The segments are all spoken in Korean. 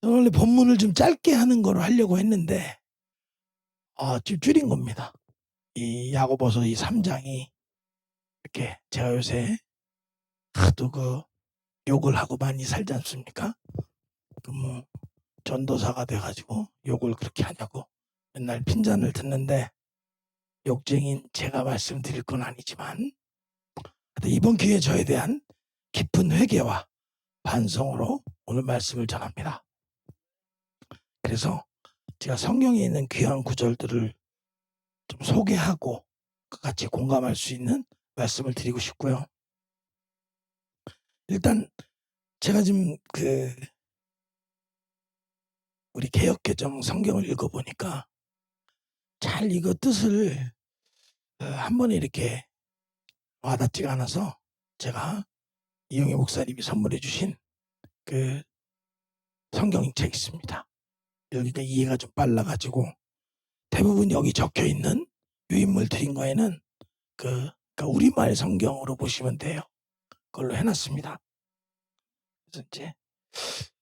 저는 원래 본문을 좀 짧게 하는 거로 하려고 했는데 좀 줄인 겁니다. 이 야고보서 이 3장이 이렇게 제가 요새 하도 욕을 하고 많이 살지 않습니까? 뭐 전도사가 돼가지고 욕을 그렇게 하냐고 맨날 핀잔을 듣는데, 욕쟁인 제가 말씀드릴 건 아니지만 이번 기회에 저에 대한 깊은 회개와 반성으로 오늘 말씀을 전합니다. 그래서 제가 성경에 있는 귀한 구절들을 좀 소개하고 같이 공감할 수 있는 말씀을 드리고 싶고요. 일단 제가 지금 우리 개역개정 성경을 읽어보니까 잘 이거 뜻을 한 번에 이렇게 와닿지가 않아서 제가 이영애 목사님이 선물해 주신 그 성경책 있습니다. 여기가 이해가 좀 빨라가지고 대부분 여기 적혀 있는 유인물 드린 거에는 그러니까 우리말 성경으로 보시면 돼요. 그걸로 해놨습니다. 그래서 이제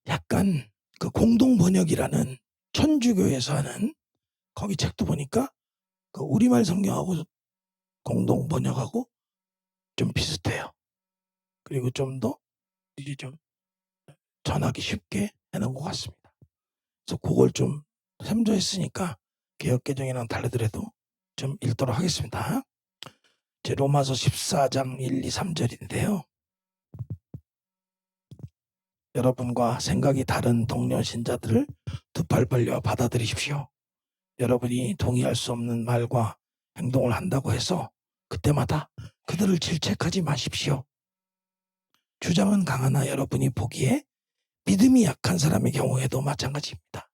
약간 그 공동 번역이라는 천주교에서 하는 거기 책도 보니까 그 우리말 성경하고 공동 번역하고 좀 비슷해요. 그리고 좀 더 이제 좀 전하기 쉽게 해놓은 것 같습니다. 그래서 그걸 좀 참조했으니까 개역개정이랑 다르더라도 좀 읽도록 하겠습니다. 제 로마서 14장 1, 2, 3절인데요. 여러분과 생각이 다른 동료 신자들을 두 팔 벌려 받아들이십시오. 여러분이 동의할 수 없는 말과 행동을 한다고 해서 그때마다 그들을 질책하지 마십시오. 주장은 강하나 여러분이 보기에 믿음이 약한 사람의 경우에도 마찬가지입니다.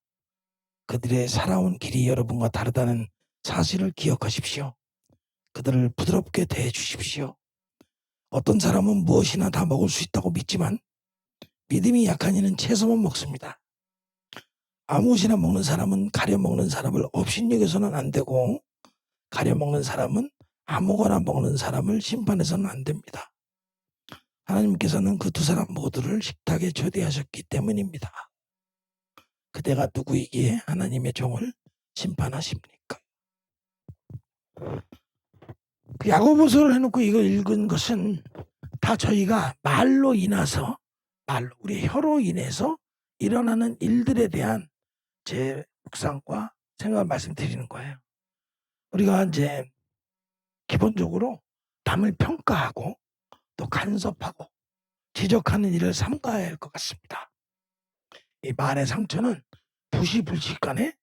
그들의 살아온 길이 여러분과 다르다는 사실을 기억하십시오. 그들을 부드럽게 대해 주십시오. 어떤 사람은 무엇이나 다 먹을 수 있다고 믿지만 믿음이 약한 이는 채소만 먹습니다. 아무것이나 먹는 사람은 가려 먹는 사람을 업신여겨서는 안 되고, 가려 먹는 사람은 아무거나 먹는 사람을 심판해서는 안 됩니다. 하나님께서는 그 두 사람 모두를 식탁에 초대하셨기 때문입니다. 그대가 누구이기에 하나님의 종을 심판하십니까? 그 야고보서를 해놓고 이거 읽은 것은 다 저희가 말로 인해서, 우리 혀로 인해서 일어나는 일들에 대한 제 묵상과 생각을 말씀드리는 거예요. 우리가 이제 기본적으로 남을 평가하고 또 간섭하고 지적하는 일을 삼가야 할 것 같습니다. 이 말의 상처는 부시불식간에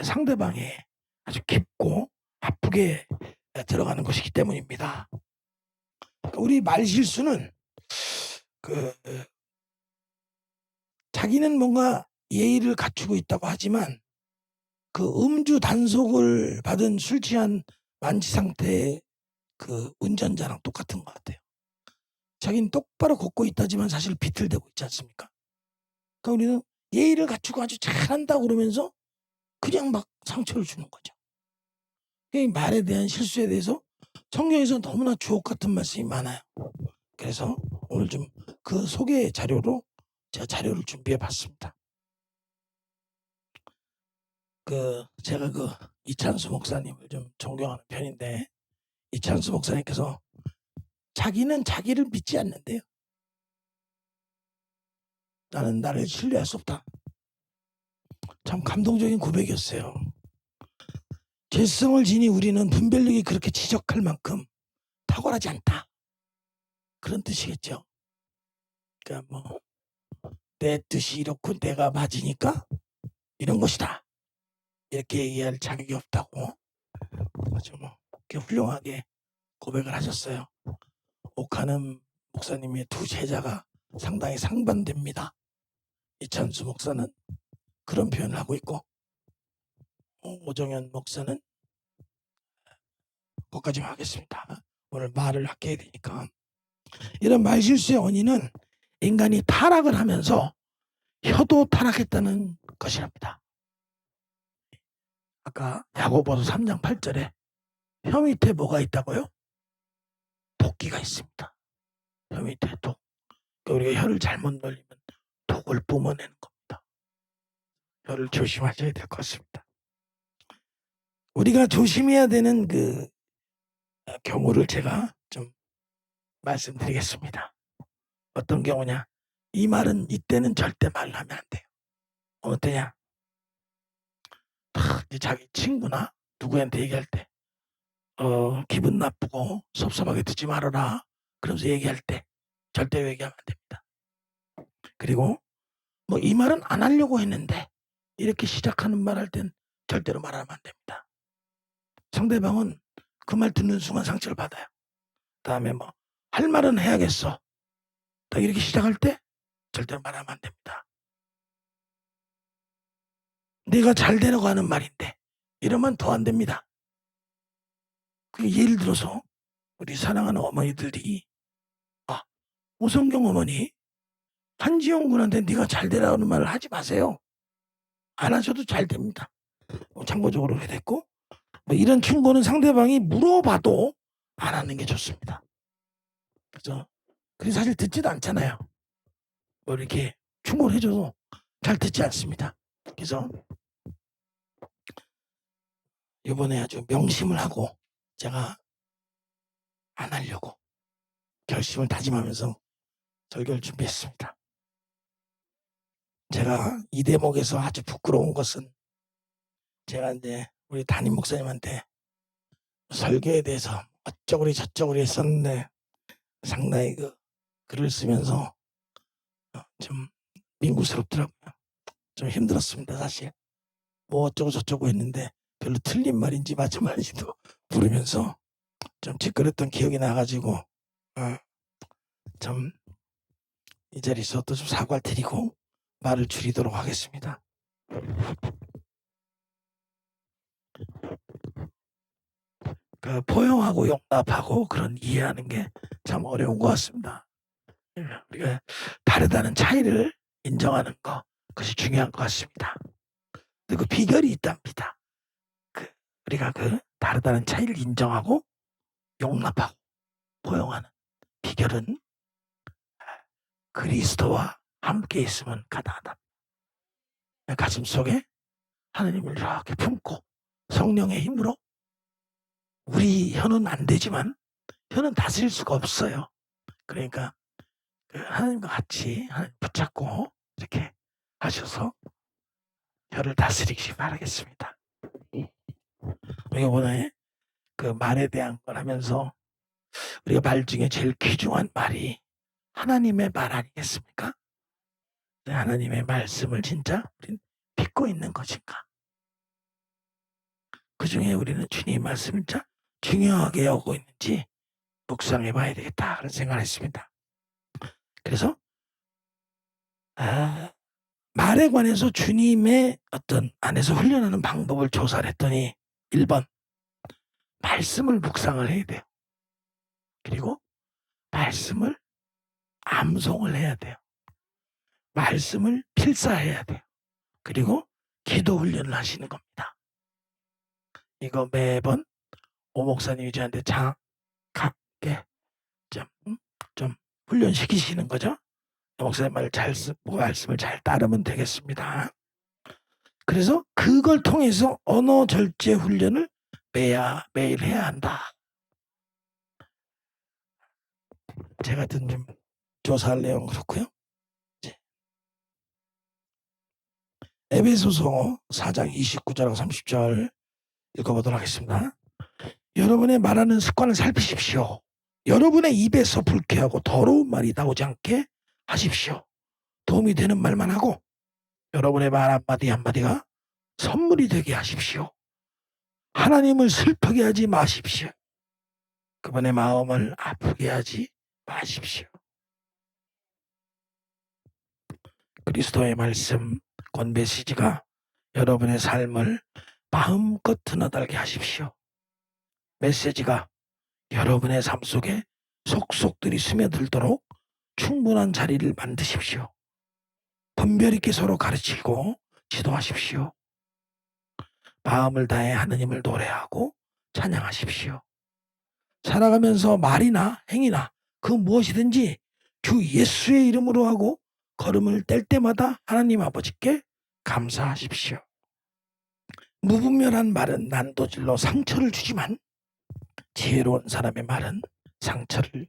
상대방에 아주 깊고 아프게 들어가는 것이기 때문입니다. 우리 말 실수는 자기는 뭔가 예의를 갖추고 있다고 하지만 그 음주 단속을 받은 술 취한 만취 상태의 그 운전자랑 똑같은 것 같아요. 자기는 똑바로 걷고 있다지만 사실 비틀대고 있지 않습니까? 그러니까 우리는 예의를 갖추고 아주 잘한다 그러면서 그냥 막 상처를 주는 거죠. 이 말에 대한 실수에 대해서 성경에서 너무나 주옥 같은 말씀이 많아요. 그래서 오늘 좀 그 소개 자료로 제가 자료를 준비해 봤습니다. 제가 이찬수 목사님을 좀 존경하는 편인데, 이찬수 목사님께서 자기는 자기를 믿지 않는데요. 나는 나를 신뢰할 수 없다. 참 감동적인 고백이었어요. 죄성을 지니 우리는 분별력이 그렇게 지적할 만큼 탁월하지 않다. 그런 뜻이겠죠. 그러니까 내 뜻이 이렇고 내가 맞으니까 이런 것이다. 이렇게 얘기할 자격이 없다고 아주 훌륭하게 고백을 하셨어요. 옥하는 목사님의 두 제자가 상당히 상반됩니다. 이찬수 목사는 그런 표현을 하고 있고, 오정현 목사는 거기까지만 하겠습니다. 오늘 말을 아껴야 되니까. 이런 말실수의 원인은 인간이 타락을 하면서 혀도 타락했다는 것이랍니다. 아까 야고보서 3장 8절에 혀 밑에 뭐가 있다고요? 독기가 있습니다. 혀 밑에 독. 우리가 혀를 잘못 놀리면 독을 뿜어내는 겁니다. 혀를 조심하셔야 될 것 같습니다. 우리가 조심해야 되는 경우를 제가 좀 말씀드리겠습니다. 어떤 경우냐? 이 말은 이때는 절대 말하면 안 돼요. 어떠냐? 자기 친구나 누구한테 얘기할 때 기분 나쁘고 섭섭하게 듣지 말아라. 그러면서 얘기할 때 절대 얘기하면 안 됩니다. 그리고 뭐 이 말은 안 하려고 했는데 이렇게 시작하는 말 할 땐 절대로 말하면 안 됩니다. 상대방은 그 말 듣는 순간 상처를 받아요. 다음에 뭐 할 말은 해야겠어. 딱 이렇게 시작할 때 절대로 말하면 안 됩니다. 내가 잘 되려고 하는 말인데 이러면 더 안 됩니다. 예를 들어서 우리 사랑하는 어머니들이 오성경 어머니 한지영 군한테 네가 잘 되라는 말을 하지 마세요. 안 하셔도 잘 됩니다. 참고적으로 그렇게 됐고 뭐 이런 충고는 상대방이 물어봐도 안 하는 게 좋습니다. 그죠? 그래서 사실 듣지도 않잖아요. 뭐 이렇게 충고를 해줘도 잘 듣지 않습니다. 그래서 이번에 아주 명심을 하고 제가 안 하려고 결심을 다짐하면서 설교를 준비했습니다. 제가 이 대목에서 아주 부끄러운 것은 제가 이제 우리 담임 목사님한테 설교에 대해서 어쩌구리 저쩌구리 했었는데 상당히 글을 쓰면서 좀 민구스럽더라고요. 좀 힘들었습니다. 사실 뭐 어쩌고 저쩌고 했는데 별로 틀린 말인지 맞은 말인지도 부르면서 좀 찌끄렸던 기억이 나가지고 좀 이 자리에서 또 좀 사과를 드리고 말을 줄이도록 하겠습니다. 포용하고 용납하고 그런 이해하는 게 참 어려운 것 같습니다. 우리가 다르다는 차이를 인정하는 것, 그것이 중요한 것 같습니다. 근데 그 비결이 있답니다. 우리가 다르다는 차이를 인정하고 용납하고 포용하는 비결은 그리스도와 함께 있으면 가능하다. 가슴 속에 하나님을 이렇게 품고 성령의 힘으로 우리 혀는 안 되지만 혀는 다스릴 수가 없어요. 그러니까 하나님과 같이 하나님 붙잡고 이렇게 하셔서 혀를 다스리기 바라겠습니다. 우리가 오늘 말에 대한 걸 하면서 우리가 말 중에 제일 귀중한 말이 하나님의 말 아니겠습니까? 하나님의 말씀을 진짜 우리는 믿고 있는 것인가? 그 중에 우리는 주님 말씀을 진짜 중요하게 여기고 있는지 묵상해 봐야 되겠다 그런 생각을 했습니다. 그래서 말에 관해서 주님의 어떤 안에서 훈련하는 방법을 조사를 했더니 1번 말씀을 묵상을 해야 돼요. 그리고 말씀을 암송을 해야 돼요. 말씀을 필사해야 돼요. 그리고 기도 훈련을 하시는 겁니다. 이거 매번 오 목사님이 저한테 장갑게 좀 훈련시키시는 거죠. 목사님 말씀을 잘 따르면 되겠습니다. 그래서 그걸 통해서 언어 절제 훈련을 매일 해야 한다. 제가 좀 조사할 내용 그렇고요. 에베소서 4장 29절하고 30절 읽어보도록 하겠습니다. 여러분의 말하는 습관을 살피십시오. 여러분의 입에서 불쾌하고 더러운 말이 나오지 않게 하십시오. 도움이 되는 말만 하고 여러분의 말 한마디 한마디가 선물이 되게 하십시오. 하나님을 슬프게 하지 마십시오. 그분의 마음을 아프게 하지 마십시오. 그리스도의 말씀 곧 메시지가 여러분의 삶을 마음껏 드나들게 하십시오. 메시지가 여러분의 삶 속에 속속들이 스며들도록 충분한 자리를 만드십시오. 분별 있게 서로 가르치고 지도하십시오. 마음을 다해 하느님을 노래하고 찬양하십시오. 살아가면서 말이나 행위나 그 무엇이든지 주 예수의 이름으로 하고 걸음을 뗄 때마다 하나님 아버지께 감사하십시오. 무분별한 말은 난도질로 상처를 주지만 지혜로운 사람의 말은 상처를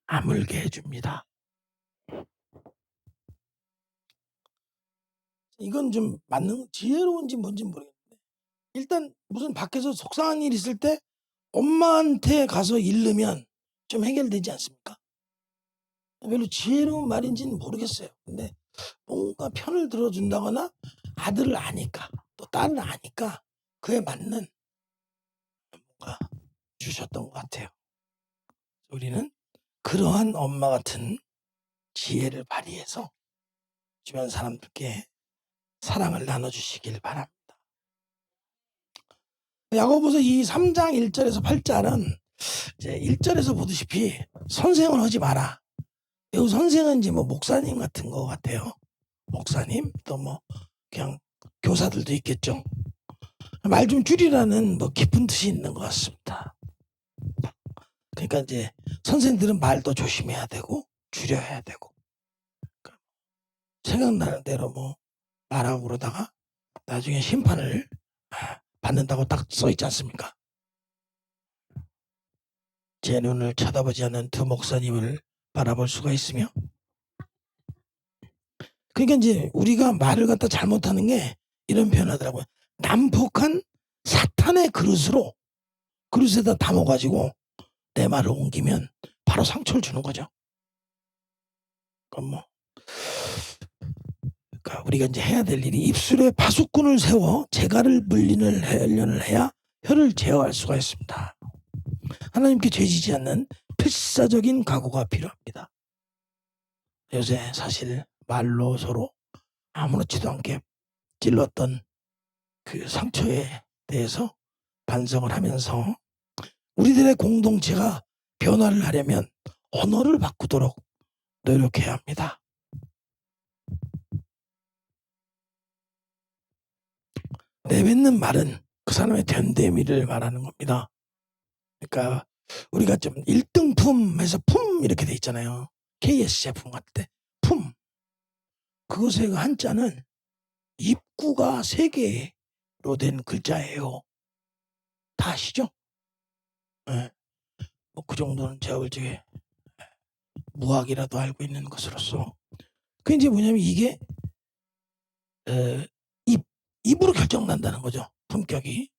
아물게 해줍니다. 이건 좀 맞는 지혜로운지 뭔지 모르겠는데 일단 무슨 밖에서 속상한 일 있을 때 엄마한테 가서 잃으면 좀 해결되지 않습니까? 별로 지혜로운 말인지는 모르겠어요. 근데 뭔가 편을 들어준다거나 아들을 아니까 또 딸을 아니까 그에 맞는 뭔가 주셨던 것 같아요. 우리는 그러한 엄마 같은 지혜를 발휘해서 주변 사람들께 사랑을 나눠주시길 바랍니다. 야고보서 이 3장 1절에서 8절은 이제 1절에서 보듯이 선생을 하지 마라. 이 선생은 이제 뭐 목사님 같은 거 같아요. 목사님 또 뭐 그냥 교사들도 있겠죠. 말 좀 줄이라는 뭐 깊은 뜻이 있는 것 같습니다. 그러니까 이제 선생들은 말도 조심해야 되고 줄여야 되고 생각나는 대로 뭐 말하고 그러다가 나중에 심판을 받는다고 딱 써있지 않습니까? 제 눈을 쳐다보지 않는 두 목사님을 바라볼 수가 있으며 그러니까 이제 우리가 말을 갖다 잘못하는 게 이런 표현하더라고요. 난폭한 사탄의 그릇에다 담아가지고 내 말을 옮기면 바로 상처를 주는 거죠. 그러니까 우리가 이제 해야 될 일이 입술에 파수꾼을 세워 재갈을 물리는 훈련을 해야 혀를 제어할 수가 있습니다. 하나님께 죄지지 않는 필사적인 각오가 필요합니다. 요새 사실 말로 서로 아무렇지도 않게 찔렀던 그 상처에 대해서 반성을 하면서 우리들의 공동체가 변화를 하려면 언어를 바꾸도록 노력해야 합니다. 내뱉는 말은 그 사람의 된대미를 말하는 겁니다. 그러니까 우리가 좀 1등품에서 품 이렇게 돼 있잖아요. KS 제품 같을 때 품. 그것의 한자는 입구가 3개로 된 글자예요. 다 아시죠? 네. 뭐 그 정도는 제가 볼적에 무학이라도 알고 있는 것으로서 그 이제 뭐냐면 이게 입으로 결정난다는 거죠. 품격이.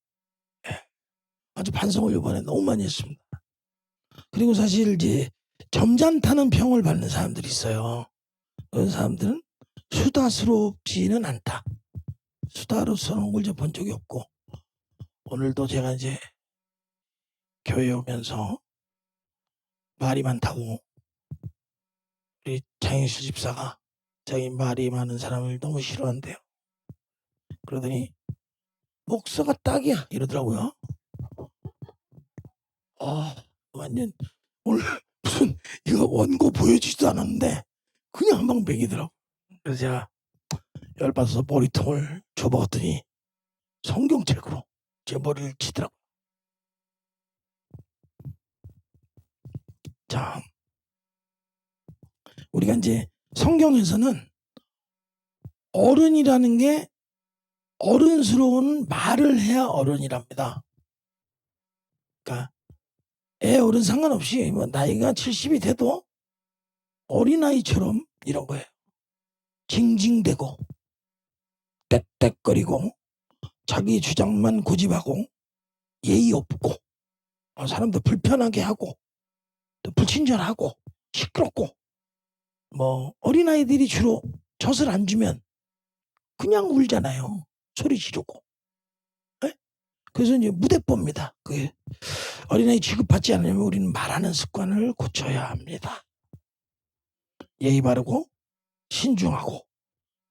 아주 반성을 이번에 너무 많이 했습니다. 그리고 사실 이제 점잖다는 평을 받는 사람들이 있어요. 그런 사람들은 수다스럽지는 않다. 수다스러운 걸 본 적이 없고 오늘도 제가 이제 교회 오면서 말이 많다고 우리 장인실 집사가 자기 말이 많은 사람을 너무 싫어한대요. 그러더니 목사가 딱이야 이러더라고요. 완전 오늘 무슨 이거 원고 보여주지도 않았는데 그냥 한 방 먹이더라고. 그래서 제가 열받아서 머리통을 줘봤더니 성경책으로 제 머리를 치더라고. 자, 우리가 이제 성경에서는 어른이라는 게 어른스러운 말을 해야 어른이랍니다. 그러니까 애 어른 상관없이 뭐 나이가 70이 돼도 어린아이처럼 이런 거예요. 징징대고 떽떽거리고 자기 주장만 고집하고 예의 없고 사람도 불편하게 하고 또 불친절하고 시끄럽고 뭐 어린아이들이 주로 젖을 안 주면 그냥 울잖아요. 소리 지르고. 네? 그래서 이제 무대법입니다. 그 어린아이 취급받지 않으면 우리는 말하는 습관을 고쳐야 합니다. 예의 바르고 신중하고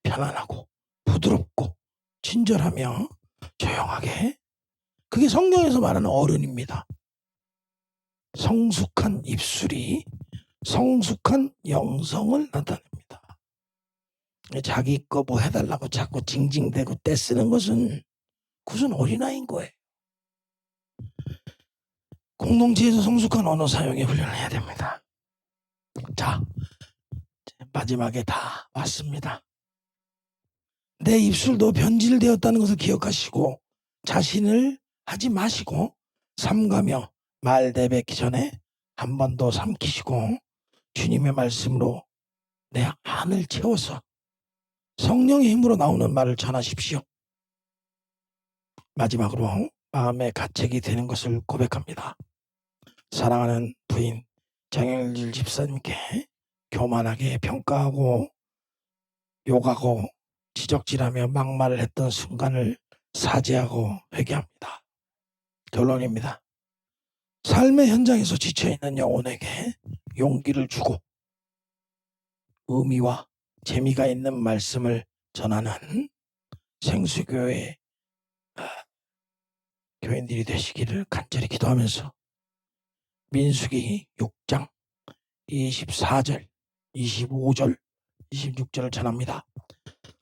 편안하고 부드럽고 친절하며 조용하게 그게 성경에서 말하는 어른입니다. 성숙한 입술이 성숙한 영성을 나타냅니다. 자기 거 뭐 해달라고 자꾸 징징대고 떼쓰는 것은 그것은 어린아이인 거예요. 공동체에서 성숙한 언어 사용에 훈련을 해야 됩니다. 자, 마지막에 다 왔습니다. 내 입술도 변질되었다는 것을 기억하시고 자신을 하지 마시고 삼가며 말 내뱉기 전에 한 번 더 삼키시고 주님의 말씀으로 내 안을 채워서 성령의 힘으로 나오는 말을 전하십시오. 마지막으로 마음의 가책이 되는 것을 고백합니다. 사랑하는 부인 장영일 집사님께 교만하게 평가하고 욕하고 지적질하며 막말을 했던 순간을 사죄하고 회개합니다. 결론입니다. 삶의 현장에서 지쳐있는 영혼에게 용기를 주고 의미와 재미가 있는 말씀을 전하는 생수교회 교인들이 되시기를 간절히 기도하면서 민수기 6장 24절, 25절, 26절을 전합니다.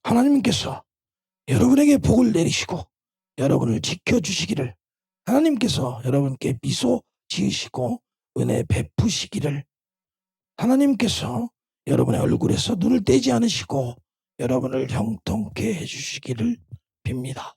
하나님께서 여러분에게 복을 내리시고 여러분을 지켜주시기를, 하나님께서 여러분께 미소 지으시고 은혜 베푸시기를, 하나님께서 여러분의 얼굴에서 눈을 떼지 않으시고 여러분을 형통케 해주시기를 빕니다.